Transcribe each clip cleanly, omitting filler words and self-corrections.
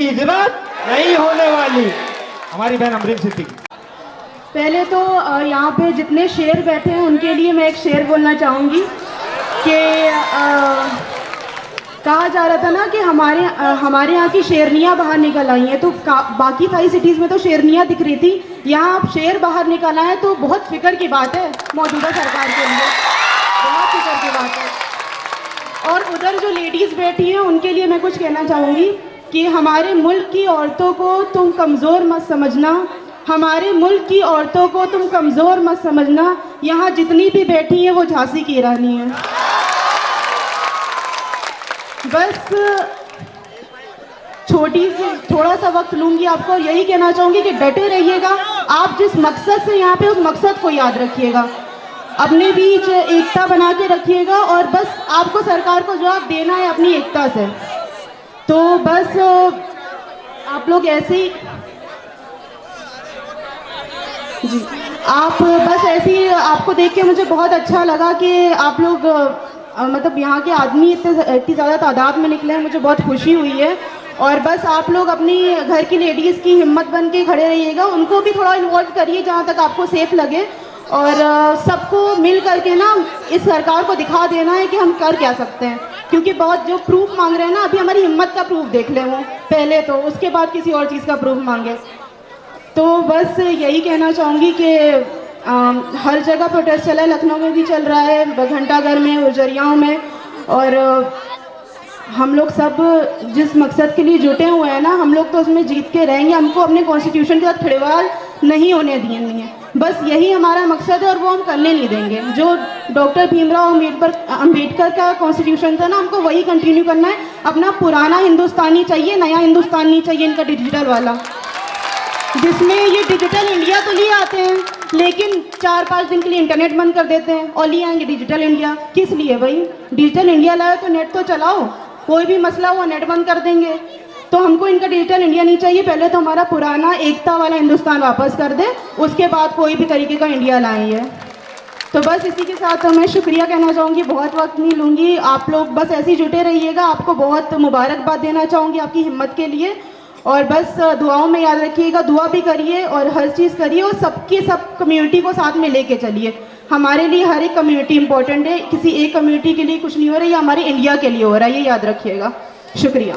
इज्जत नहीं होने वाली। हमारी बहन अमरीन सिद्दीकी। पहले तो यहाँ पे जितने शेर बैठे हैं उनके लिए मैं एक शेर बोलना चाहूँगी कि कहा जा रहा था ना कि हमारे यहाँ की शेरनियाँ बाहर निकल आई हैं, तो बाकी सारी सिटीज़ में तो शेरनियाँ दिख रही थी, यहाँ आप शेर बाहर निकल आए तो बहुत फिक्र की बात है मौजूदा सरकार के लिए, बहुत फिक्र की बात है। और उधर जो लेडीज़ बैठी हैं उनके लिए मैं कुछ कहना चाहूँगी कि हमारे मुल्क की औरतों को तुम कमज़ोर मत समझना, हमारे मुल्क की औरतों को तुम कमज़ोर मत समझना, यहाँ जितनी भी बैठी हैं वो झांसी की रानी है। बस थोड़ा सा वक्त लूँगी आपको और यही कहना चाहूँगी कि डटे रहिएगा, आप जिस मकसद से यहाँ पे उस मकसद को याद रखिएगा, अपने बीच एकता बना के रखिएगा और बस आपको सरकार को जवाब देना है अपनी एकता से। तो बस आप लोग ऐसे ही जी, आप बस ऐसे ही, आपको देख के मुझे बहुत अच्छा लगा कि आप लोग मतलब यहाँ के आदमी इतनी ज़्यादा तादाद में निकले हैं, मुझे बहुत खुशी हुई है। और बस आप लोग अपनी घर की लेडीज़ की हिम्मत बन के खड़े रहिएगा, उनको भी थोड़ा इन्वॉल्व करिए जहाँ तक आपको सेफ लगे, और सबको मिल करके ना इस सरकार को दिखा देना है कि हम कर क्या सकते हैं, क्योंकि बहुत जो प्रूफ मांग रहे हैं ना, अभी हमारी हिम्मत का प्रूफ देख लें वो पहले, तो उसके बाद किसी और चीज़ का प्रूफ मांगे। तो बस यही कहना चाहूँगी कि हर जगह प्रोटेस्ट चला है, लखनऊ में भी चल रहा है, घंटाघर में, उजरियाओं में, और हम लोग सब जिस मकसद के लिए जुटे हुए हैं ना, हम लोग तो उसमें जीत के रहेंगे, हमको अपने कॉन्स्टिट्यूशन के साथ खिलवाड़ नहीं होने दिए नहीं है, बस यही हमारा मकसद है और वो हम करने नहीं देंगे। जो डॉक्टर भीमराव अम्बेडकर का कॉन्स्टिट्यूशन था ना, हमको वही कंटिन्यू करना है, अपना पुराना हिंदुस्तानी चाहिए, नया हिंदुस्तान नहीं चाहिए इनका डिजिटल वाला, जिसमें ये डिजिटल इंडिया तो लिए आते हैं लेकिन 4-5 दिन के लिए इंटरनेट बंद कर देते हैं और लिए आएंगे डिजिटल इंडिया। किस लिए भाई? डिजिटल इंडिया लाए तो नेट तो चलाओ, कोई भी मसला हुआ नेट बंद कर देंगे। तो हमको इनका डिजिटल इंडिया नहीं चाहिए, पहले तो हमारा पुराना एकता वाला हिंदुस्तान वापस कर दे, उसके बाद कोई भी तरीके का इंडिया लाएंगे। तो बस इसी के साथ मैं शुक्रिया कहना चाहूँगी, बहुत वक्त नहीं लूँगी, आप लोग बस ऐसे ही जुटे रहिएगा। आपको बहुत मुबारकबाद देना चाहूँगी आपकी हिम्मत के लिए, और बस दुआओं में याद रखिएगा, दुआ भी करिए और हर चीज़ करिए, और सब कम्युनिटी को साथ में लेके चलिए। हमारे लिए हर एक कम्युनिटी इंपॉर्टेंट है, किसी एक कम्युनिटी के लिए कुछ नहीं हो रहा है, ये हमारे इंडिया के लिए हो रहा है, ये याद रखिएगा। शुक्रिया।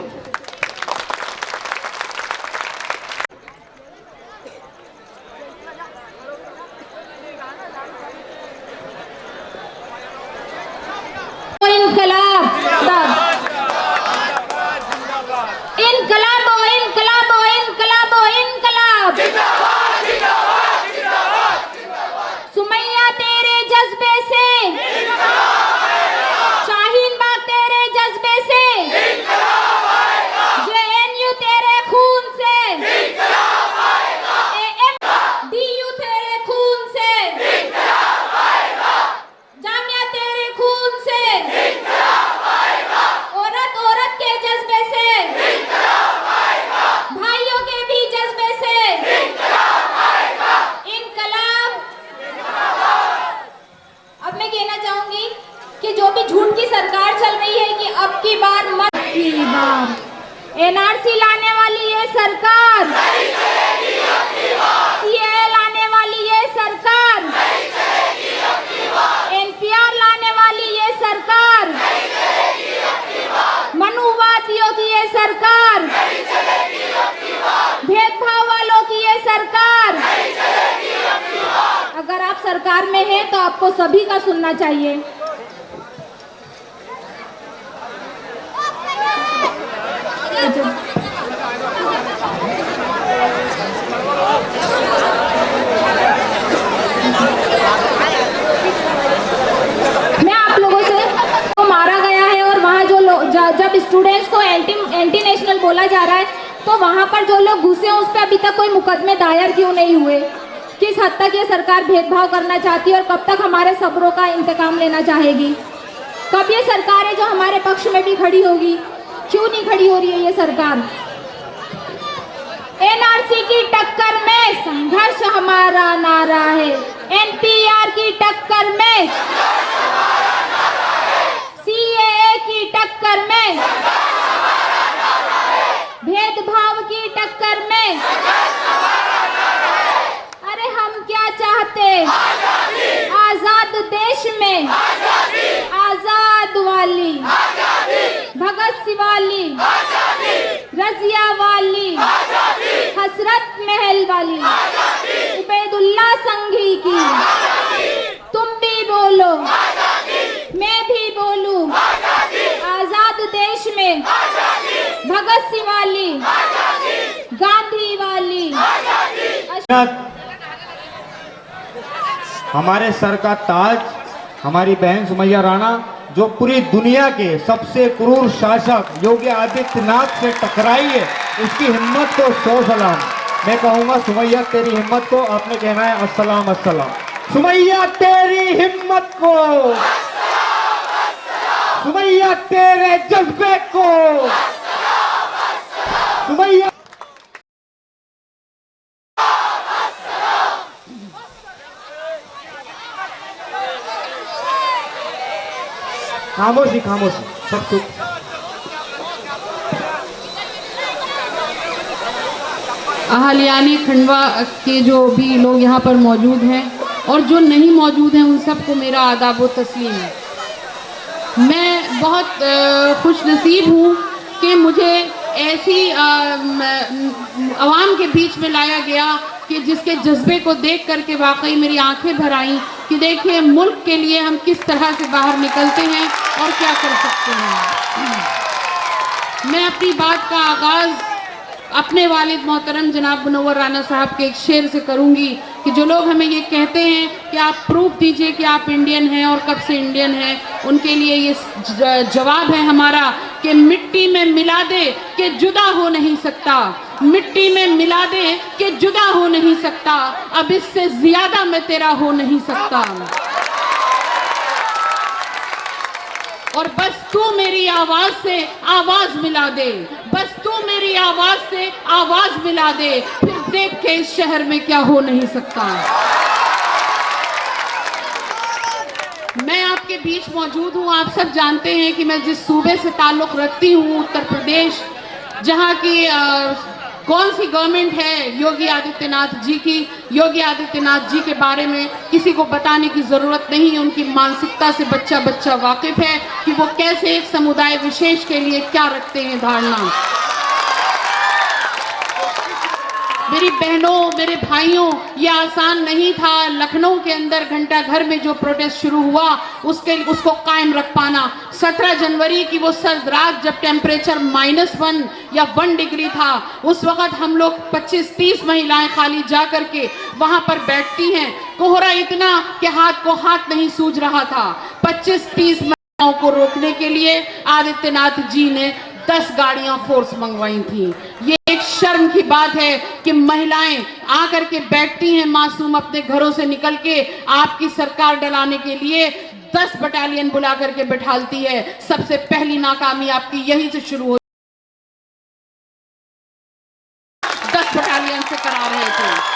सुमैया तेरे जज्बे से, शाहीन बाग तेरे जज्बे से, जेएनयू तेरे खून से, एएमडीयू तेरे खून से, जामिया तेरे खून से, औरत के जज्बे से, भाइयों के भी जज्बे से, इनकलाब। अब मैं कहना चाहूंगी कि जो भी झूठ की सरकार चल रही है कि अब की बार मत की बार एनआरसी लाने वाली ये सरकार, सीएए लाने वाली ये सरकार, एनपीआर लाने वाली ये सरकार, मनुवादियों की ये सरकार, भेदभाव वालों की ये सरकार। अगर आप सरकार में हैं तो आपको सभी का सुनना चाहिए। मैं आप लोगों से तो मारा गया है, और वहाँ जो जब स्टूडेंट्स को एंटी नेशनल बोला जा रहा है तो वहाँ पर जो लोग घुसे हैं उस पर अभी तक कोई मुकदमे दायर क्यों नहीं हुए? किस हद तक ये सरकार भेदभाव करना चाहती है और कब तक हमारे सबरों का इंतकाम लेना चाहेगी? कब ये सरकार है जो हमारे पक्ष में भी खड़ी होगी? क्यों नहीं खड़ी हो रही है ये सरकार? एनआरसी की टक्कर में संघर्ष हमारा नारा है, एनपीआर की टक्कर में, सीएए की टक्कर में, भेदभाव की टक्कर में अरे हम क्या चाहते, आजाद देश में आजाद वाली, भगत सिंह वाली, रजिया वाली, हसरत महल वाली, उबैदुल्ला संघी की। तुम भी बोलो, मैं भी बोलूं, आजाद देश में भगत सिंह वाली, गांधी वाली। हमारे सर का ताज हमारी बहन सुमैया राणा, जो पूरी दुनिया के सबसे क्रूर शासक योगी आदित्यनाथ से टकराई है, उसकी हिम्मत को 100 सलाम। मैं कहूंगा सुमैया तेरी हिम्मत को, आपने कहना है अस्सलाम अस्सलाम। सुमैया तेरी हिम्मत को, सुमैया तेरे जज्बे को, सुमैया खामोशी खामोशी सब कुछ। अहलियानी खंडवा के जो भी लोग यहाँ पर मौजूद हैं और जो नहीं मौजूद हैं, उन सबको मेरा आदाब व तस्लीम है। मैं बहुत खुश नसीब हूँ कि मुझे ऐसी आवाम के बीच में लाया गया कि जिसके जज्बे को देख करके वाकई मेरी आंखें भर आईं कि देखिए मुल्क के लिए हम किस तरह से बाहर निकलते हैं और क्या कर सकते हैं। मैं अपनी बात का आगाज़ अपने वालिद मोहतरम जनाब मुनव्वर राना साहब के एक शेर से करूंगी कि जो लोग हमें ये कहते हैं कि आप प्रूफ दीजिए कि आप इंडियन हैं और कब से इंडियन हैं, उनके लिए ये जवाब है हमारा कि मिट्टी में मिला दे कि जुदा हो नहीं सकता, मिट्टी में मिला दे कि जुदा हो नहीं सकता, अब इससे ज्यादा मैं तेरा हो नहीं सकता। और बस तू मेरी आवाज से आवाज मिला दे, बस तू मेरी आवाज से आवाज मिला दे, फिर देख के इस शहर में क्या हो नहीं सकता। मैं आपके बीच मौजूद हूँ। आप सब जानते हैं कि मैं जिस सूबे से ताल्लुक़ रखती हूँ, उत्तर प्रदेश, जहाँ की कौन सी गवर्नमेंट है योगी आदित्यनाथ जी की। योगी आदित्यनाथ जी के बारे में किसी को बताने की ज़रूरत नहीं है। उनकी मानसिकता से बच्चा बच्चा वाकिफ़ है कि वो कैसे एक समुदाय विशेष के लिए क्या रखते हैं धारणा। मेरी बहनों, मेरे भाइयों, ये आसान नहीं था। लखनऊ के अंदर घंटा घर में जो प्रोटेस्ट शुरू हुआ उसको कायम रख पाना। 17 जनवरी की वो सर्द रात जब टेम्परेचर -1 या 1 डिग्री था, उस वक्त हम लोग 25-30 महिलाएं खाली जा करके वहां पर बैठती हैं। कोहरा इतना कि हाथ को हाथ नहीं सूझ रहा था। 25-30 महिलाओं को रोकने के लिए आदित्यनाथ जी ने 10 गाड़ियां फोर्स मंगवाई थी। ये एक शर्म की बात है कि महिलाएं आकर के बैठती हैं मासूम अपने घरों से निकल के, आपकी सरकार डलाने के लिए 10 बटालियन बुला करके बैठालती है। सबसे पहली नाकामी आपकी यहीं से शुरू हो, 10 बटालियन से करा रहे थे।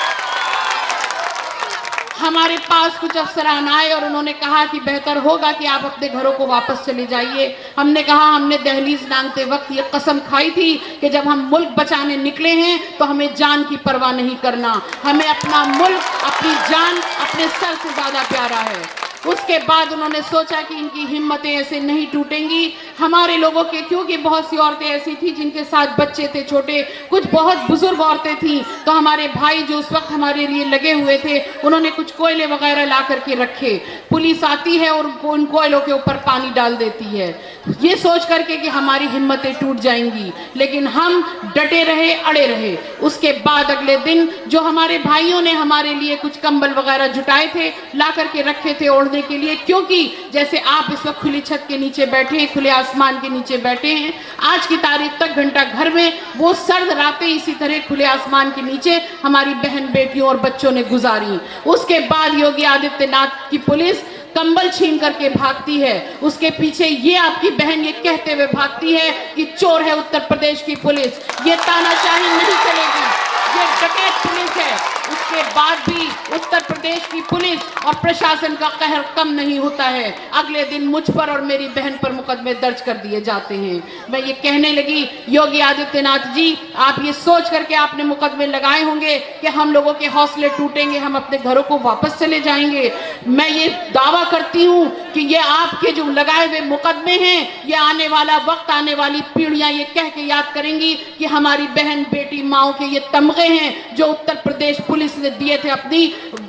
हमारे पास कुछ अफसरान आए और उन्होंने कहा कि बेहतर होगा कि आप अपने घरों को वापस चले जाइए। हमने कहा, हमने दहलीज नांगते वक्त ये कसम खाई थी कि जब हम मुल्क बचाने निकले हैं तो हमें जान की परवाह नहीं करना। हमें अपना मुल्क, अपनी जान अपने सर से ज्यादा प्यारा है। उसके बाद उन्होंने सोचा कि इनकी हिम्मतें ऐसे नहीं टूटेंगी। हमारे लोगों के, क्योंकि बहुत सी औरतें ऐसी थी जिनके साथ बच्चे थे छोटे, कुछ बहुत बुजुर्ग औरतें थी, तो हमारे भाई जो उस वक्त हमारे लिए लगे हुए थे, उन्होंने कुछ कोयले वगैरह ला करके रखे। पुलिस आती है और उन कोयलों के ऊपर पानी डाल देती है, ये सोच करके कि हमारी हिम्मतें टूट जाएंगी। लेकिन हम डटे रहे, अड़े रहे। उसके बाद अगले दिन जो हमारे भाइयों ने हमारे लिए कुछ कंबल वगैरह जुटाए थे, ला करके रखे थे ओढ़ने के लिए, क्योंकि जैसे आप इस वक्त खुली छत के नीचे बैठे हैं, खुले आसमान के नीचे बैठे हैं, आज की तारीख तक घंटा घर में वो सर्द रातें इसी तरह खुले आसमान के नीचे हमारी बहन बेटियों और बच्चों ने गुजारी। उसके बाद योगी आदित्यनाथ की पुलिस कंबल छीन करके भागती है। उसके पीछे ये आपकी बहन ये कहते हुए भागती है कि चोर है उत्तर प्रदेश की पुलिस। ये तानाशाही नहीं चलेगी। ये डकैत पुलिस है, उसके बाद भी उत्तर प्रदेश की पुलिस और प्रशासन का कहर कम नहीं होता है। अगले दिन मुझ पर और मेरी बहन पर मुकदमे दर्ज कर दिए जाते हैं। मैं ये कहने लगी, योगी आदित्यनाथ जी, आप ये सोच करके आपने मुकदमे लगाए होंगे कि हम लोगों के हौसले टूटेंगे, हम अपने घरों को वापस चले जाएंगे। मैं ये दावा करती हूँ कि ये आपके जो लगाए हुए मुकदमे हैं, ये आने वाला वक्त, आने वाली पीढ़ियां ये कह के याद करेंगी कि हमारी बहन बेटी माओ के ये तमगे हैं जो उत्तर प्रदेश पुलिस ने दिए थे अपनी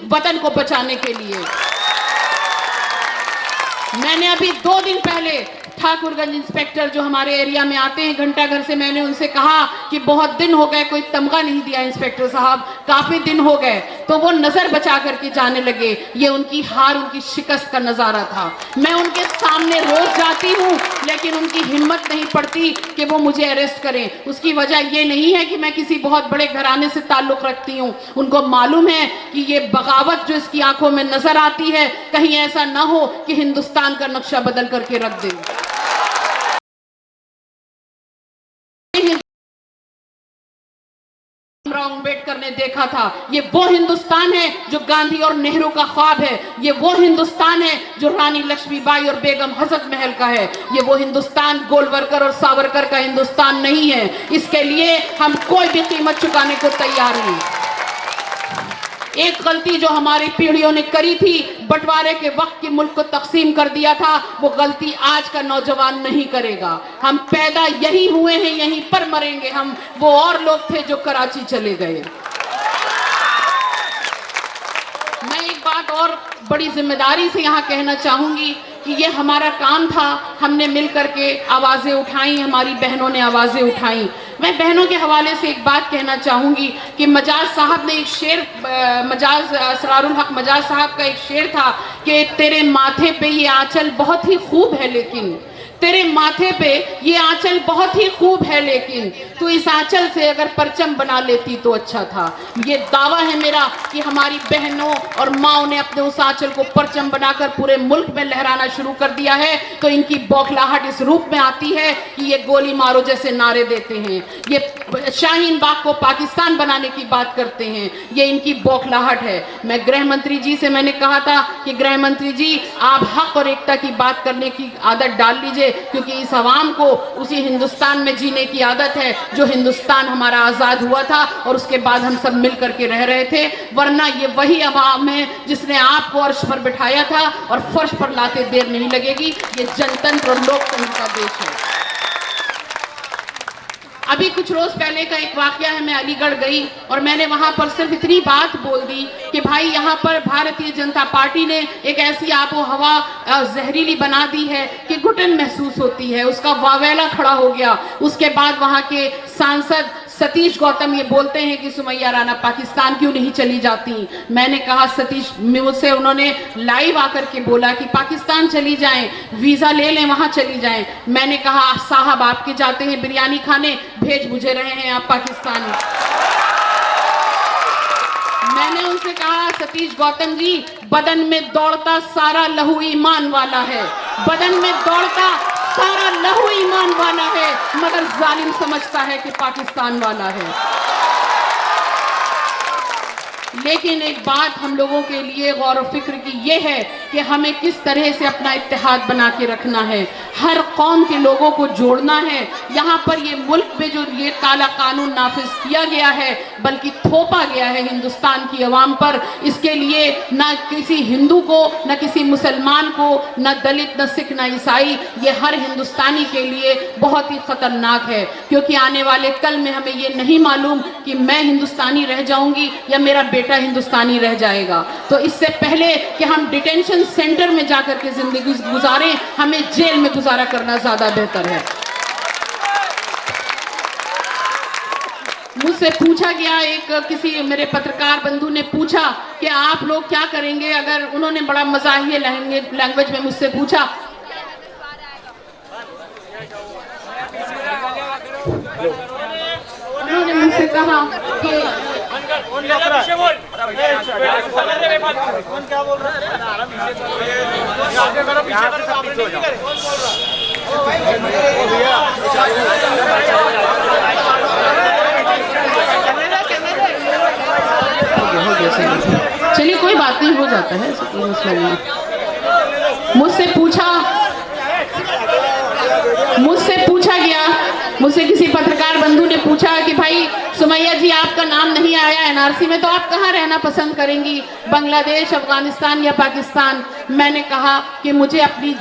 वतन को बचाने के लिए। मैंने अभी 2 दिन पहले ठाकुरगंज इंस्पेक्टर जो हमारे एरिया में आते हैं घंटाघर से, मैंने उनसे कहा कि बहुत दिन हो गए कोई तमगा नहीं दिया इंस्पेक्टर साहब, काफी दिन हो गए। तो वो नजर बचा करके जाने लगे। ये उनकी हार, उनकी शिकस्त का नजारा था। मैं उनके सामने रोज जाती हूँ, लेकिन उनकी हिम्मत नहीं पड़ती कि वो मुझे अरेस्ट करें। उसकी वजह ये नहीं है कि मैं किसी बहुत बड़े घराने से ताल्लुक रखती हूँ। उनको मालूम है कि ये बगावत जो इसकी आंखों में नजर आती है, कहीं ऐसा ना हो कि हिंदुस्तान का नक्शा बदल करके रख दे। अम्बेडकर ने देखा था, ये वो हिंदुस्तान है जो गांधी और नेहरू का ख्वाब है। ये वो हिंदुस्तान है जो रानी लक्ष्मीबाई और बेगम हजरत महल का है। ये वो हिंदुस्तान गोलवरकर और सावरकर का हिंदुस्तान नहीं है। इसके लिए हम कोई भी कीमत चुकाने को तैयार नहीं। एक गलती जो हमारी पीढ़ियों ने करी थी, बंटवारे के वक्त की मुल्क को तकसीम कर दिया था, वो गलती आज का नौजवान नहीं करेगा। हम पैदा यही हुए हैं, यहीं पर मरेंगे हम। वो और लोग थे जो कराची चले गए। मैं एक बात और बड़ी जिम्मेदारी से यहाँ कहना चाहूंगी कि ये हमारा काम था, हमने मिल करके आवाजें उठाई, हमारी बहनों ने आवाजें उठाई। मैं बहनों के हवाले से एक बात कहना चाहूंगी कि मजाज साहब ने एक शेर, मजाज असरारुल हक मजाज साहब का एक शेर था कि तेरे माथे पे ये आंचल बहुत ही खूब है, लेकिन तेरे माथे पे ये आंचल बहुत ही खूब है, लेकिन तू इस आंचल से अगर परचम बना लेती तो अच्छा था। ये दावा है मेरा कि हमारी बहनों और माओ ने अपने उस आंचल को परचम बनाकर पूरे मुल्क में लहराना शुरू कर दिया है। तो इनकी बौखलाहट इस रूप में आती है कि ये गोली मारो जैसे नारे देते हैं, ये शाहीन बाग को पाकिस्तान बनाने की बात करते हैं। ये इनकी बौखलाहट है। मैं गृह मंत्री जी से मैंने कहा था कि गृह मंत्री जी, आप हक और एकता की बात करने की आदत डाल लीजिए, क्योंकि इस अवाम को उसी हिंदुस्तान में जीने की आदत है जो हिंदुस्तान हमारा आजाद हुआ था और उसके बाद हम सब मिल करके रह रहे थे। वरना ये वही अवाम है जिसने आपको अर्श पर बिठाया था और फर्श पर लाते देर नहीं लगेगी। ये जनतंत्र और लोकतंत्र का देश है। अभी कुछ रोज पहले का एक वाकया है, मैं अलीगढ़ गई और मैंने वहां पर सिर्फ इतनी बात बोल दी कि भाई यहाँ पर भारतीय जनता पार्टी ने एक ऐसी आबो हवा जहरीली बना दी है कि घुटन महसूस होती है। उसका वावेला खड़ा हो गया। उसके बाद वहां के सांसद सतीश गौतम ये बोलते हैं कि सुमैया राणा पाकिस्तान क्यों नहीं चली जाती। मैंने कहा, सतीश, मुझसे उन्होंने लाइव आकर के बोला कि पाकिस्तान चली जाएं, वीजा ले लें, वहां चली जाएं। मैंने कहा, साहब आपके जाते हैं बिरयानी खाने, भेज मुझे रहे हैं आप पाकिस्तान। मैंने उनसे कहा, सतीश गौतम जी, बदन में दौड़ता सारा लहू ईमान वाला है, बदन में दौड़ता सारा लहू ईमान वाला है, मगर जालिम समझता है कि पाकिस्तान वाला है। लेकिन एक बात हम लोगों के लिए गौर व फिक्र की ये है कि हमें किस तरह से अपना इत्तेहाद बना के रखना है, हर कौम के लोगों को जोड़ना है। यहाँ पर ये मुल्क में जो ये काला कानून नाफिज किया गया है, बल्कि थोपा गया है हिंदुस्तान की अवाम पर, इसके लिए ना किसी हिंदू को, ना किसी मुसलमान को, ना दलित, ना सिख, ना ईसाई, ये हर हिंदुस्तानी के लिए बहुत ही खतरनाक है। क्योंकि आने वाले कल में हमें ये नहीं मालूम कि मैं हिंदुस्तानी रह जाऊंगी या मेरा बेटा हिंदुस्तानी रह जाएगा। तो इससे पहले कि हम डिटेंशन सेंटर में जाकर के जिंदगी गुजारें, हमें जेल में गुजारा करना ज्यादा बेहतर है। मुझसे पूछा गया, एक किसी मेरे पत्रकार बंधु ने पूछा कि आप लोग क्या करेंगे अगर, उन्होंने बड़ा मज़ाहिया लैंग्वेज में मुझसे पूछा, उन्होंने मुझसे कहा कि जाता है, ऐसा कोई मसला नहीं है। मुझसे किसी पत्रकार बंधु ने पूछा कि भाई सुमैया जी आपका नाम नहीं आया एनआरसी में, तो आप कहाँ रहना पसंद करेंगी, बांग्लादेश, अफगानिस्तान या पाकिस्तान? मैंने कहा कि मुझे अपनी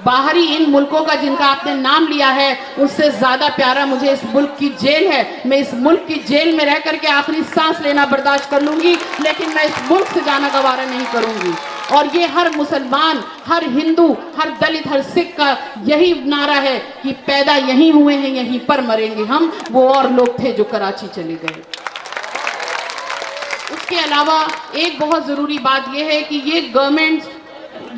बाहरी इन मुल्कों का जिनका आपने नाम लिया है उससे ज़्यादा प्यारा मुझे इस मुल्क की जेल है। मैं इस मुल्क की जेल में रह करके आखिरी सांस लेना बर्दाश्त कर लूँगी, लेकिन मैं इस मुल्क से जाना गवारा नहीं करूँगी। और ये हर मुसलमान, हर हिंदू, हर दलित, हर सिख का यही नारा है कि पैदा यहीं हुए हैं, यहीं पर मरेंगे हम। वो और लोग थे जो कराची चले गए। उसके अलावा एक बहुत ज़रूरी बात यह है कि ये गवर्नमेंट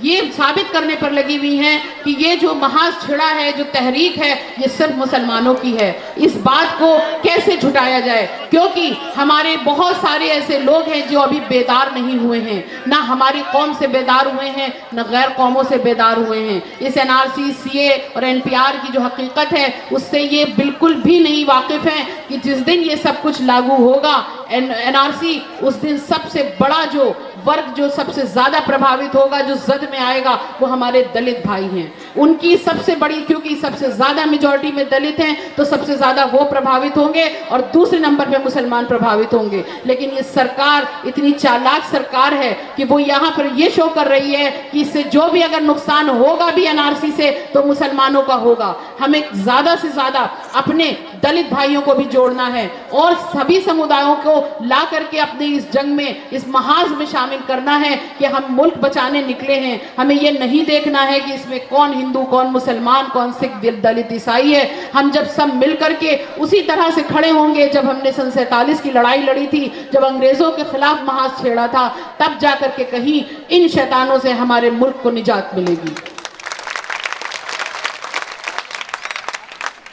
ये साबित करने पर लगी हुई हैं कि ये जो महाज छिड़ा है, जो तहरीक है, ये सिर्फ मुसलमानों की है। इस बात को कैसे झुटाया जाए, क्योंकि हमारे बहुत सारे ऐसे लोग हैं जो अभी बेदार नहीं हुए हैं, ना हमारी कौम से बेदार हुए हैं, ना गैर कौमों से बेदार हुए हैं। इस एनआरसी, सीए और एनपीआर की जो हकीकत है उससे ये बिल्कुल भी नहीं वाकिफ़ हैं कि जिस दिन ये सब कुछ लागू होगा एनआरसी, उस दिन सबसे बड़ा जो वर्ग जो सबसे ज़्यादा प्रभावित होगा, जो जद में आएगा, वो हमारे दलित भाई हैं। उनकी सबसे बड़ी, क्योंकि सबसे ज़्यादा मेजॉरिटी में दलित हैं, तो सबसे ज़्यादा वो प्रभावित होंगे और दूसरे नंबर पे मुसलमान प्रभावित होंगे। लेकिन ये सरकार इतनी चालाक सरकार है कि वो यहाँ पर ये शो कर रही है कि इससे जो भी अगर नुकसान होगा भी एनआरसी से, तो मुसलमानों का होगा। हमें ज़्यादा से ज़्यादा अपने दलित भाइयों को भी जोड़ना है और सभी समुदायों को ला करके अपने इस जंग में, इस महाज में शामिल करना है कि हम मुल्क बचाने निकले हैं। हमें ये नहीं देखना है कि इसमें कौन हिंदू, कौन मुसलमान, कौन सिख, दलित, ईसाई है। हम जब सब मिल करके उसी तरह से खड़े होंगे जब हमने सन 47 की लड़ाई लड़ी थी, जब अंग्रेजों के खिलाफ महाज छेड़ा था, तब जाकर के कहीं इन शैतानों से हमारे मुल्क को निजात मिलेगी।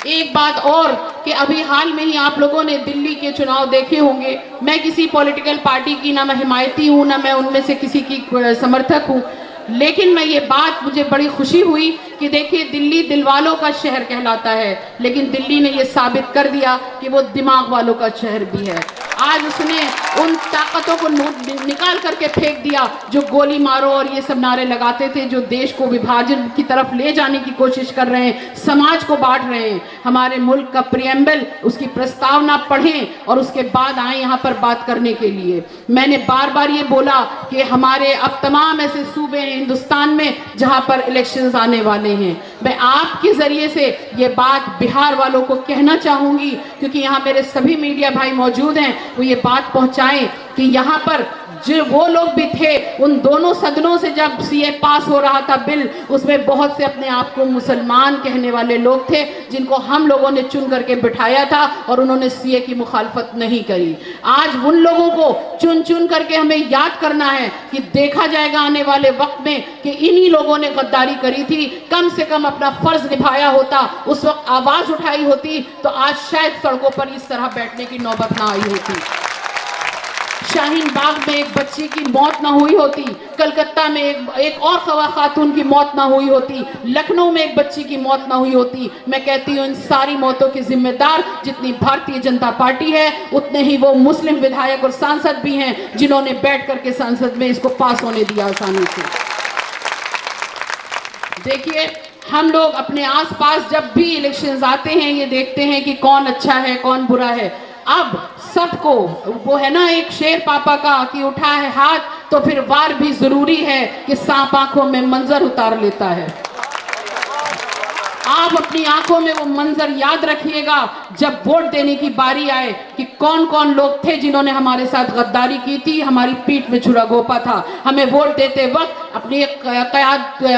एक बात और कि अभी हाल में ही आप लोगों ने दिल्ली के चुनाव देखे होंगे। मैं किसी पॉलिटिकल पार्टी की ना मैं हिमायती हूँ, ना मैं उनमें से किसी की समर्थक हूँ, लेकिन मैं ये बात, मुझे बड़ी खुशी हुई कि देखिए दिल्ली दिल वालों का शहर कहलाता है, लेकिन दिल्ली ने ये साबित कर दिया कि वो दिमाग वालों का शहर भी है। आज उसने उन ताकतों को निकाल करके फेंक दिया जो गोली मारो और ये सब नारे लगाते थे, जो देश को विभाजन की तरफ ले जाने की कोशिश कर रहे हैं, समाज को बांट रहे हैं। हमारे मुल्क का प्रियम्बल, उसकी प्रस्तावना पढ़ें और उसके बाद आए यहाँ पर बात करने के लिए। मैंने बार बार ये बोला कि हमारे अब तमाम ऐसे सूबे हैं हिंदुस्तान में जहाँ पर इलेक्शंस आने वाले हैं। मैं आपके ज़रिए से ये बात बिहार वालों को कहना चाहूँगी, क्योंकि यहाँ मेरे सभी मीडिया भाई मौजूद हैं, वो ये बात पहुंचाएं कि यहाँ पर जो वो लोग भी थे उन दोनों सदनों से जब सीए पास हो रहा था बिल, उसमें बहुत से अपने आप को मुसलमान कहने वाले लोग थे जिनको हम लोगों ने चुन करके बिठाया था और उन्होंने सीए की मुखालफत नहीं करी। आज उन लोगों को चुन चुन करके हमें याद करना है कि देखा जाएगा आने वाले वक्त में कि इन्हीं लोगों ने गद्दारी करी थी। कम से कम अपना फर्ज निभाया होता, उस वक्त आवाज उठाई होती, तो आज शायद सड़कों पर इस तरह बैठने की नौबत ना आई होती। शाहीन बाग में एक बच्ची की मौत ना हुई होती, कलकत्ता में एक और खवा खातून की मौत ना हुई होती, लखनऊ में एक बच्ची की मौत ना हुई होती। मैं कहती हूँ इन सारी मौतों के जिम्मेदार जितनी भारतीय जनता पार्टी है, उतने ही वो मुस्लिम विधायक और सांसद भी हैं जिन्होंने बैठ करके संसद में इसको पास होने दिया आसानी से। देखिए, हम लोग अपने आसपास जब भी इलेक्शंस आते हैं ये देखते हैं कि कौन अच्छा है कौन बुरा है। अब सबको वो है ना एक शेर पापा का कि उठा है हाथ तो फिर वार भी जरूरी है कि सांप आंखों में मंजर उतार लेता है। आप अपनी आंखों में वो मंजर याद रखिएगा जब वोट देने की बारी आए कि कौन कौन लोग थे जिन्होंने हमारे साथ गद्दारी की थी, हमारी पीठ में छुरा गोपा था। हमें वोट देते वक्त अपनी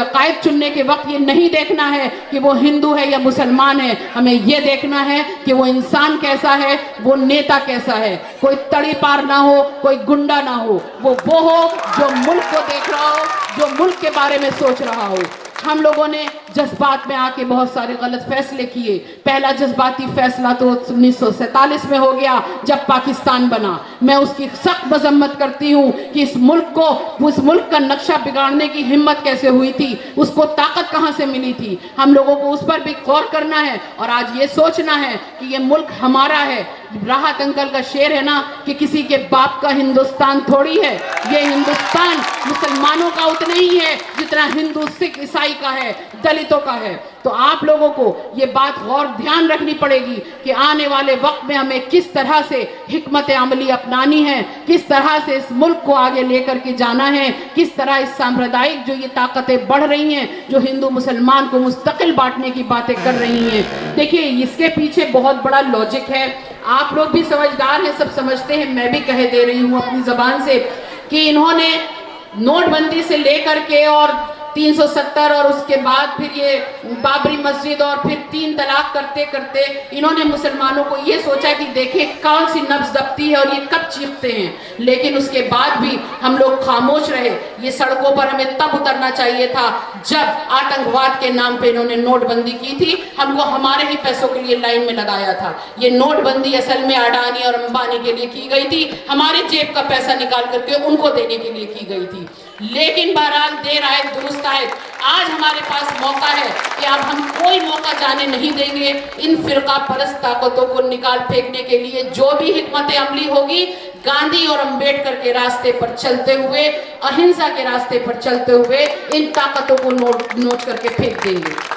कायद चुनने के वक्त ये नहीं देखना है कि वो हिंदू है या मुसलमान है, हमें ये देखना है कि वो इंसान कैसा है, वो नेता कैसा है। कोई तड़ी पार ना हो, कोई गुंडा ना हो, वो हो जो मुल्क को देख रहा हो, जो मुल्क के बारे में सोच रहा हो। हम लोगों ने जज्बात में आके बहुत सारे गलत फैसले किए। पहला जज्बाती फैसला तो 1947 में हो गया जब पाकिस्तान बना। मैं उसकी सख्त मजम्मत करती हूँ कि इस मुल्क को, उस मुल्क का नक्शा बिगाड़ने की हिम्मत कैसे हुई थी, उसको ताकत कहाँ से मिली थी। हम लोगों को उस पर भी गौर करना है और आज ये सोचना है कि ये मुल्क हमारा है, राहत अंकल का शेर है ना कि किसी के बाप का हिंदुस्तान थोड़ी है, ये हिंदुस्तान मुसलमानों का उतना ही है जितना हिंदू सिख ईसाई का है, दलितों का है। तो आप लोगों को ये बात गौर ध्यान रखनी पड़ेगी कि आने वाले वक्त में हमें किस तरह से हिकमत अमली अपनानी है, किस तरह से इस मुल्क को आगे लेकर के जाना है, किस तरह इस सांप्रदायिक जो ये ताकतें बढ़ रही हैं, जो हिंदू मुसलमान को मुस्तकिल बांटने की बातें कर रही हैं। देखिए इसके पीछे बहुत बड़ा लॉजिक है, आप लोग भी समझदार हैं, सब समझते हैं, मैं भी कह दे रही हूँ अपनी जबान से कि इन्होंने नोटबंदी से लेकर के और 370 और उसके बाद फिर ये बाबरी मस्जिद और फिर 3 तलाक करते करते इन्होंने मुसलमानों को ये सोचा कि देखें कौन सी नब्ज दबती है और ये कब चीखते हैं, लेकिन उसके बाद भी हम लोग खामोश रहे। ये सड़कों पर हमें तब उतरना चाहिए था जब आतंकवाद के नाम पे इन्होंने नोटबंदी की थी, हमको हमारे ही पैसों के लिए लाइन में लगाया था। ये नोटबंदी असल में अडानी और अंबानी के लिए की गई थी, हमारे जेब का पैसा निकाल करके उनको देने के लिए की गई थी। लेकिन बहरहाल देर आए दुरुस्त आए, आज हमारे पास मौका है कि अब हम कोई मौका जाने नहीं देंगे इन फिरका परस्त ताकतों को निकाल फेंकने के लिए। जो भी हिकमत अमली होगी गांधी और अंबेडकर के रास्ते पर चलते हुए, अहिंसा के रास्ते पर चलते हुए इन ताकतों को नोट करके फेंक देंगे।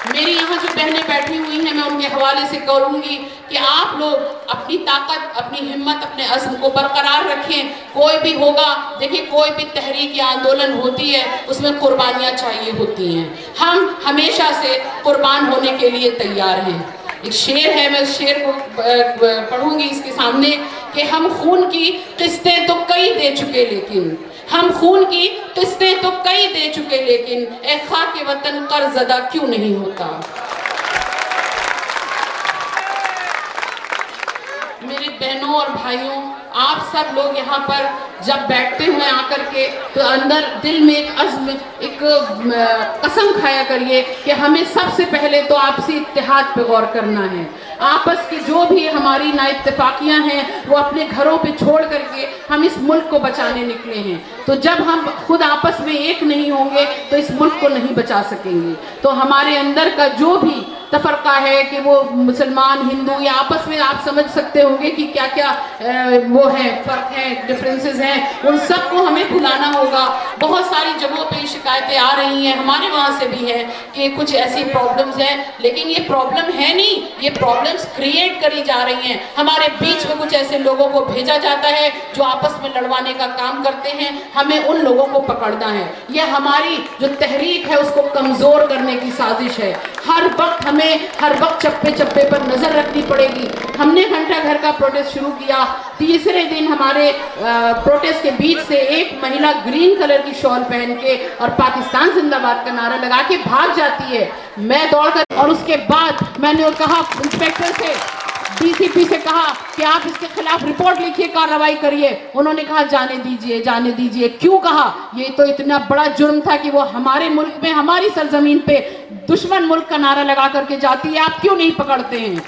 मेरी यहाँ जो बहनें बैठी हुई हैं मैं उनके हवाले से करूँगी कि आप लोग अपनी ताकत, अपनी हिम्मत, अपने अज़्म को बरकरार रखें। कोई भी होगा, देखिए कोई भी तहरीक या आंदोलन होती है उसमें कुर्बानियाँ चाहिए होती हैं, हम हमेशा से कुर्बान होने के लिए तैयार हैं। एक शेर है, मैं उस शेर को पढ़ूंगी इसके सामने कि हम खून की किस्तें तो कई दे चुके, लेकिन हम खून की किस्तें तो कई दे चुके, लेकिन ए खाके वतन कर्ज अदा क्यों नहीं होता। मेरे बहनों और भाइयों, आप सब लोग यहाँ पर जब बैठते हैं आकर के तो अंदर दिल में एक अज़्म, एक कसम खाया करिए कि हमें सबसे पहले तो आपसी इत्तेहाद पे गौर करना है। आपस की जो भी हमारी नाइत्तेफाकियाँ हैं वो अपने घरों पे छोड़ करके हम इस मुल्क को बचाने निकले हैं। तो जब हम खुद आपस में एक नहीं होंगे तो इस मुल्क को नहीं बचा सकेंगे। तो हमारे अंदर का जो भी तफरका है कि वो मुसलमान, हिंदू या आपस में आप समझ सकते होंगे कि क्या क्या वो है, फ़र्क है, डिफरेंसेस हैं, उन सबको हमें भुलाना होगा। बहुत सारी जगहों पे शिकायतें आ रही हैं, हमारे वहाँ से भी है कि कुछ ऐसी प्रॉब्लम्स हैं, लेकिन ये प्रॉब्लम है नहीं, ये प्रॉब्लम्स क्रिएट करी जा रही हैं। हमारे बीच में कुछ ऐसे लोगों को भेजा जाता है जो आपस में लड़वाने का काम करते हैं, हमें उन लोगों को पकड़ना है। यह हमारी जो तहरीक है उसको कमज़ोर करने की साजिश है। हर वक्त चप्पे चप्पे पर नजर रखनी पड़ेगी। हमने घंटा घर का प्रोटेस्ट शुरू किया, तीसरे दिन हमारे प्रोटेस्ट के बीच से एक महिला ग्रीन कलर की शॉल पहन के और पाकिस्तान जिंदाबाद का नारा लगा के भाग जाती है। मैं दौड़कर, और उसके बाद मैंने कहा इंस्पेक्टर से, डीसीपी से कहा कि आप इसके खिलाफ रिपोर्ट लिखिए, कार्रवाई करिए। उन्होंने कहा जाने दीजिए, जाने दीजिए। क्यों कहा? ये तो इतना बड़ा जुर्म था कि वो हमारे मुल्क में, हमारी सरजमीन पे दुश्मन मुल्क का नारा लगा करके जाती है। आप क्यों नहीं पकड़ते हैं?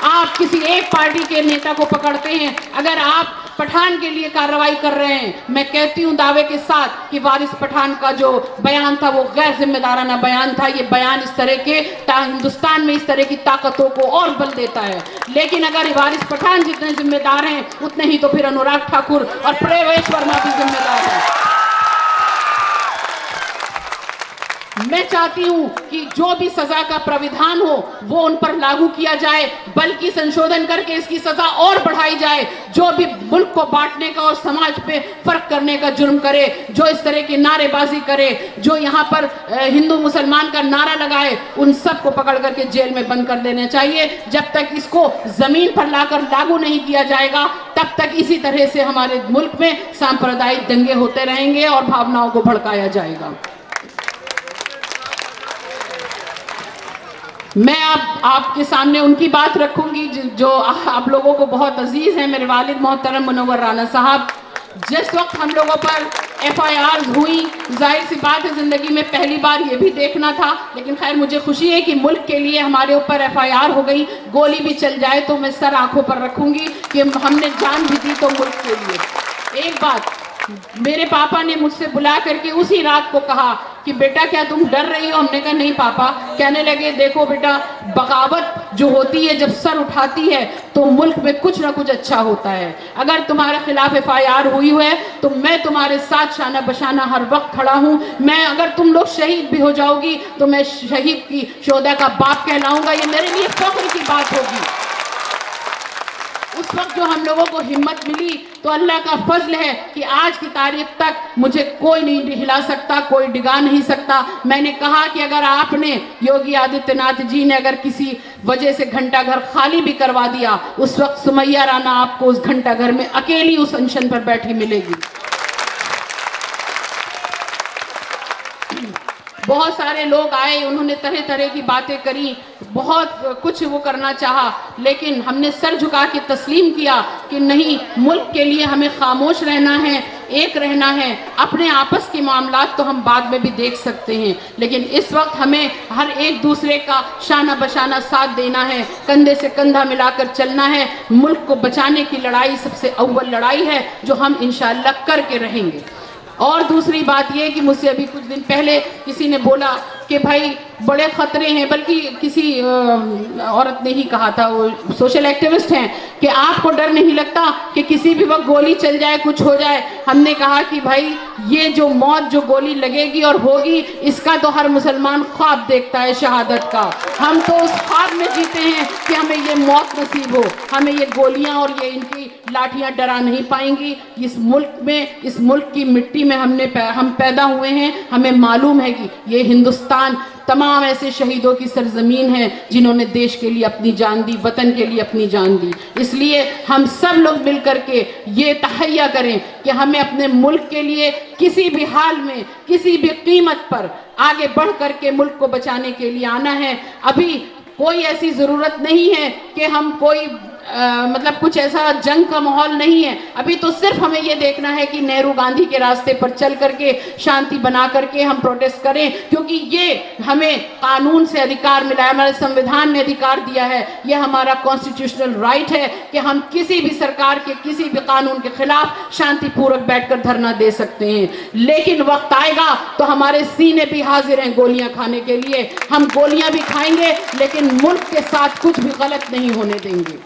आप किसी एक पार्टी के नेता को पकड़ते हैं। अगर आप पठान के लिए कार्रवाई कर रहे हैं, मैं कहती हूं दावे के साथ कि वारिस पठान का जो बयान था वो गैर जिम्मेदाराना बयान था। ये बयान इस तरह के हिंदुस्तान में इस तरह की ताकतों को और बल देता है। लेकिन अगर वारिस पठान जितने जिम्मेदार हैं उतने ही तो फिर अनुराग ठाकुर और प्रवेश वर्मा भी जिम्मेदार हैं। मैं चाहती हूं कि जो भी सजा का प्राविधान हो वो उन पर लागू किया जाए, बल्कि संशोधन करके इसकी सजा और बढ़ाई जाए। जो भी मुल्क को बांटने का और समाज पे फर्क करने का जुर्म करे, जो इस तरह की नारेबाजी करे, जो यहाँ पर हिंदू मुसलमान का नारा लगाए, उन सब को पकड़ करके जेल में बंद कर देना चाहिए। जब तक इसको जमीन पर लाकर लागू नहीं किया जाएगा तब तक इसी तरह से हमारे मुल्क में सांप्रदायिक दंगे होते रहेंगे और भावनाओं को भड़काया जाएगा। मैं आपके सामने उनकी बात रखूंगी जो आप लोगों को बहुत अजीज हैं, मेरे वालिद मोहतरम मुनव्वर राना साहब। जिस वक्त हम लोगों पर FIRs हुई, जाहिर सी बात है ज़िंदगी में पहली बार ये भी देखना था, लेकिन खैर मुझे खुशी है कि मुल्क के लिए हमारे ऊपर FIR हो गई। गोली भी चल जाए तो मैं सर आंखों पर रखूंगी कि हमने जान भी दी तो मुल्क के लिए। एक बात मेरे पापा ने मुझसे बुला करके उसी रात को कहा कि बेटा क्या तुम डर रही हो? हमने कहा नहीं पापा। कहने लगे देखो बेटा, बगावत जो होती है जब सर उठाती है तो मुल्क में कुछ ना कुछ अच्छा होता है। अगर तुम्हारे खिलाफ FIR हुई है तो मैं तुम्हारे साथ शाना बशाना हर वक्त खड़ा हूँ। मैं अगर तुम लोग शहीद भी हो जाओगी तो मैं शहीद की शोहदा का बाप कहलाऊंगा। ये मेरे लिए फख्र की बात होगी। उस वक्त जो हम लोगों को हिम्मत मिली तो अल्लाह का फजल है कि आज की तारीख तक मुझे कोई नहीं हिला सकता, कोई डिगा नहीं सकता। मैंने कहा कि अगर आपने, योगी आदित्यनाथ जी ने अगर किसी वजह से घंटा घर खाली भी करवा दिया, उस वक्त सुमैया राणा आपको उस घंटा घर में अकेली उस अनशन पर बैठी मिलेगी। बहुत सारे लोग आए, उन्होंने तरह तरह की बातें करी, बहुत कुछ वो करना चाहा, लेकिन हमने सर झुका के तस्लीम किया कि नहीं, मुल्क के लिए हमें खामोश रहना है, एक रहना है। अपने आपस के मामलात तो हम बाद में भी देख सकते हैं, लेकिन इस वक्त हमें हर एक दूसरे का शाना बशाना साथ देना है, कंधे से कंधा मिलाकर चलना है। मुल्क को बचाने की लड़ाई सबसे अव्वल लड़ाई है जो हम इंशाअल्लाह करके रहेंगे। और दूसरी बात यह कि मुझसे अभी कुछ दिन पहले किसी ने बोला कि भाई बड़े ख़तरे हैं, बल्कि किसी औरत ने ही कहा था, वो सोशल एक्टिविस्ट हैं, कि आपको डर नहीं लगता कि किसी भी वक्त गोली चल जाए, कुछ हो जाए? हमने कहा कि भाई ये जो मौत, जो गोली लगेगी और होगी, इसका तो हर मुसलमान ख्वाब देखता है शहादत का। हम तो उस ख्वाब में जीते हैं कि हमें ये मौत नसीब हो, हमें ये गोलियां और ये इनकी लाठियां डरा नहीं पाएंगी। इस मुल्क में, इस मुल्क की मिट्टी में हम पैदा हुए हैं। हमें मालूम है कि ये हिंदुस्तान तमाम ऐसे शहीदों की सरजमीन है जिन्होंने देश के लिए अपनी जान दी, वतन के लिए अपनी जान दी। इसलिए हम सब लोग मिल करके ये तहैया करें कि हमें अपने मुल्क के लिए किसी भी हाल में, किसी भी कीमत पर आगे बढ़ करके मुल्क को बचाने के लिए आना है। अभी कोई ऐसी ज़रूरत नहीं है कि हम कोई मतलब कुछ ऐसा जंग का माहौल नहीं है। अभी तो सिर्फ हमें ये देखना है कि नेहरू गांधी के रास्ते पर चल करके, शांति बना करके हम प्रोटेस्ट करें, क्योंकि ये हमें कानून से अधिकार मिला है, हमारे संविधान ने अधिकार दिया है। ये हमारा कॉन्स्टिट्यूशनल राइट है कि हम किसी भी सरकार के, किसी भी कानून के खिलाफ शांतिपूर्वक बैठकर धरना दे सकते हैं। लेकिन वक्त आएगा तो हमारे सीने भी हाजिर हैं गोलियां खाने के लिए। हम गोलियां भी खाएंगे, लेकिन मुल्क के साथ कुछ भी गलत नहीं होने देंगे।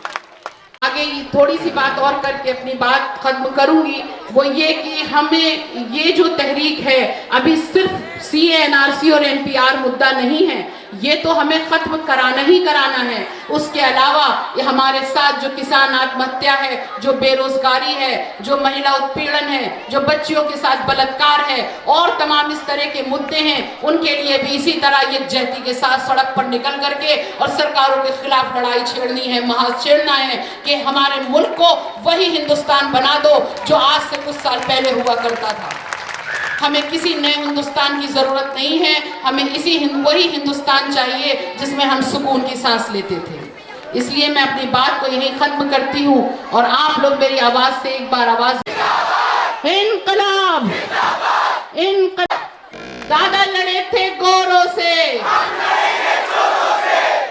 आगे थोड़ी सी बात और करके अपनी बात खत्म करूंगी। वो ये कि हमें ये जो तहरीक है, अभी सिर्फ CA NRC और NPR मुद्दा नहीं है, ये तो हमें खत्म कराना ही कराना है। उसके अलावा ये हमारे साथ जो किसान आत्महत्या है, जो बेरोजगारी है, जो महिला उत्पीड़न है, जो बच्चियों के साथ बलात्कार है, और तमाम इस तरह के मुद्दे हैं, उनके लिए भी इसी तरह यकजहती के साथ सड़क पर निकल करके और सरकारों के खिलाफ लड़ाई छेड़नी है, महाज छेड़ना है कि हमारे मुल्क को वही हिंदुस्तान बना दो जो आज से कुछ साल पहले हुआ करता था। हमें किसी नए हिंदुस्तान की ज़रूरत नहीं है, हमें वही हिंदुस्तान चाहिए जिसमें हम सुकून की सांस लेते थे। इसलिए मैं अपनी बात को यहीं ख़त्म करती हूँ और आप लोग मेरी आवाज़ से एक बार आवाज़, इनकलाब इनकलाब। दादा लड़े थे गोरों से,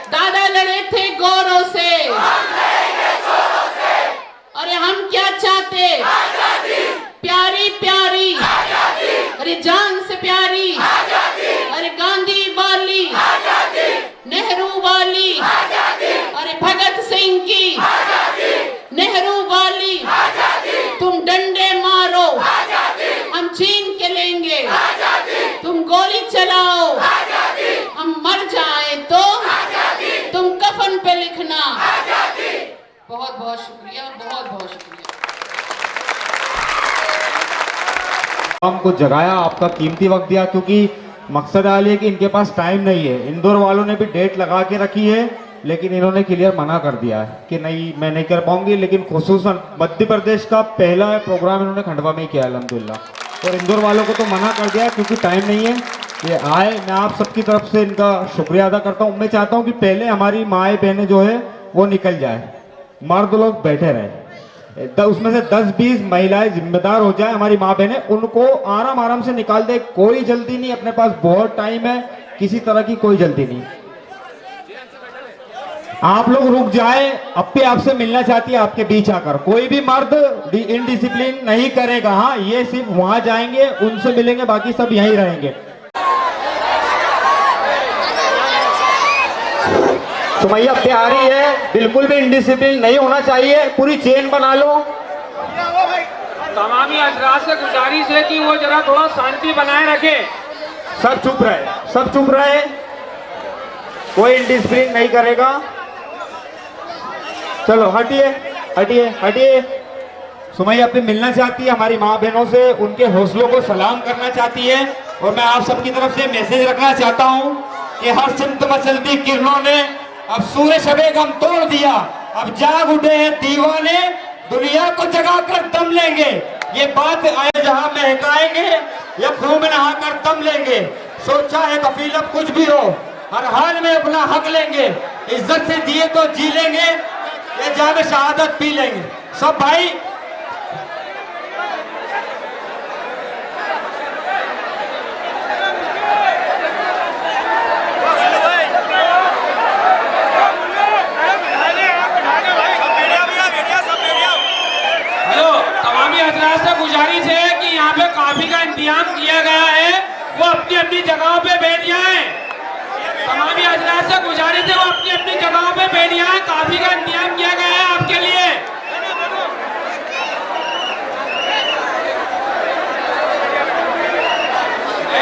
दादा लड़े थे गोरों से, अरे हम क्या चाहते? प्यारी प्यारी, अरे जान से प्यारी, अरे गांधी वाली, नेहरू वाली, अरे भगत सिंह की, नेहरू वाली। तुम डंडे मारो, हम छीन के लेंगे, तुम गोली चलाओ, हम मर जाए तो तुम कफन पे लिखना। बहुत बहुत शुक्रिया, बहुत बहुत शुक्रिया। हमको जगाया, आपका कीमती वक्त दिया, क्योंकि मकसद आ है कि इनके पास टाइम नहीं है। इंदौर वालों ने भी डेट लगा के रखी है, लेकिन इन्होंने क्लियर मना कर दिया है कि नहीं, मैं नहीं कर पाऊंगी। लेकिन खुसूसन मध्य प्रदेश का पहला प्रोग्राम इन्होंने खंडवा में ही किया अल्हम्दुलिल्लाह, और इंदौर वालों को तो मना कर दिया क्योंकि टाइम नहीं है। ये आए, मैं आप सबकी तरफ से इनका शुक्रिया अदा करता हूँ। मैं चाहता हूँ कि पहले हमारी माएँ बहनें जो है वो निकल जाए, मर्द लोग बैठे रहे, उसमें से 10-20 महिलाएं जिम्मेदार हो जाए, हमारी माँ बहनें, उनको आराम आराम से निकाल दे। कोई जल्दी नहीं, अपने पास बहुत टाइम है, किसी तरह की कोई जल्दी नहीं। आप लोग रुक जाए, अपने आपसे मिलना चाहती है आपके बीच आकर। कोई भी मर्द इनडिसिप्लिन नहीं करेगा। हाँ, ये सिर्फ वहां जाएंगे, उनसे मिलेंगे, बाकी सब यहीं रहेंगे। सुमैया प्यारी है, बिल्कुल भी इंडिसिप्लिन नहीं होना चाहिए, पूरी चेन बना लो। तमामी हजरात से गुजारिश है कि वो जरा थोड़ा शांति बनाए रखे। सब चुप रहे, सब चुप रहे, कोई इंडिसिप्लिन नहीं करेगा। चलो हटिए हटिए हटिए। सुमैया अपने मिलना चाहती है हमारी माँ बहनों से, उनके हौसलों को सलाम करना चाहती है। और मैं आप सबकी तरफ से मैसेज रखना चाहता हूँ कि हर सिमत मचलती किरणों ने अब सूर्य शबे गम तोड़ दिया, अब जाग उठे हैं दीवाने, दुनिया को जगा कर दम लेंगे। ये बात आए जहां महकाएंगे या खूब नहा कर दम लेंगे। सोचा है कफील अब कुछ भी हो, हर हाल में अपना हक लेंगे। इज्जत से जिए तो जी लेंगे, ये जाम शहादत पी लेंगे। सब भाई हजरात से गुजारिश है कि यहाँ पे काफी का इंतजाम किया गया है, वो अपनी अपनी जगहों पे बैठ जाएं। तमामी हजरात से गुजारिश है वो अपनी अपनी जगहों पे बैठ जाएं, काफी का इंतजाम किया गया है आपके लिए।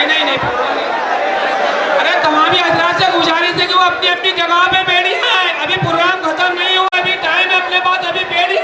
नहीं, अरे तमामी हजरात से गुजारिश है कि वो अपनी अपनी जगहों पे बैठ जाएं। अभी प्रोग्राम खत्म नहीं हुआ, अभी टाइम है अपने पास, अभी बैठ जाएं।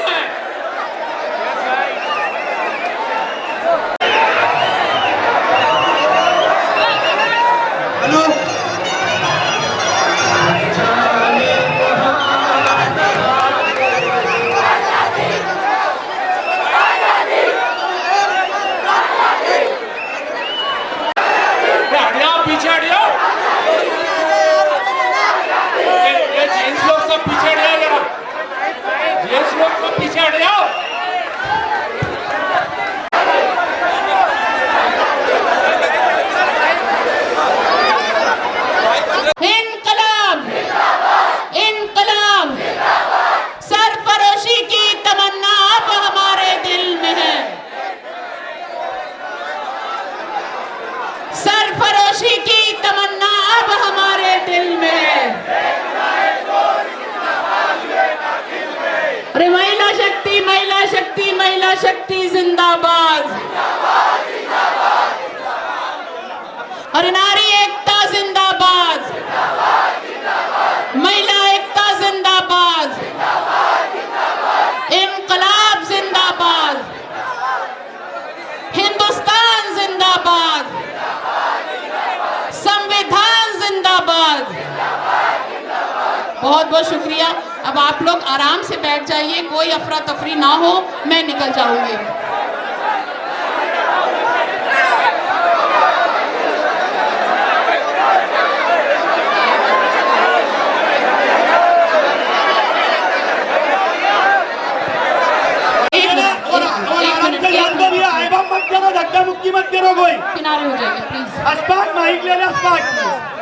सरफरोशी की तमन्ना अब हमारे दिल में है। अरे महिला शक्ति, महिला शक्ति, महिला शक्ति जिंदाबाद। अरे नारी एकता जिंदाबाद, महिला एकता जिंदाबाद, इनकलाब जिंदाबाद, हिंदुस्तान जिंदाबाद, संविधान जिंदाबाद। बहुत बहुत शुक्रिया। अब आप लोग आराम से बैठ जाइए, कोई अफरा तफरी ना हो, मैं निकल जाऊंगी। धक्का मुक्की मत करो, कोई किनारे हो जाइए प्लीज। अस्पाक माइक ले ले, अस्पाक।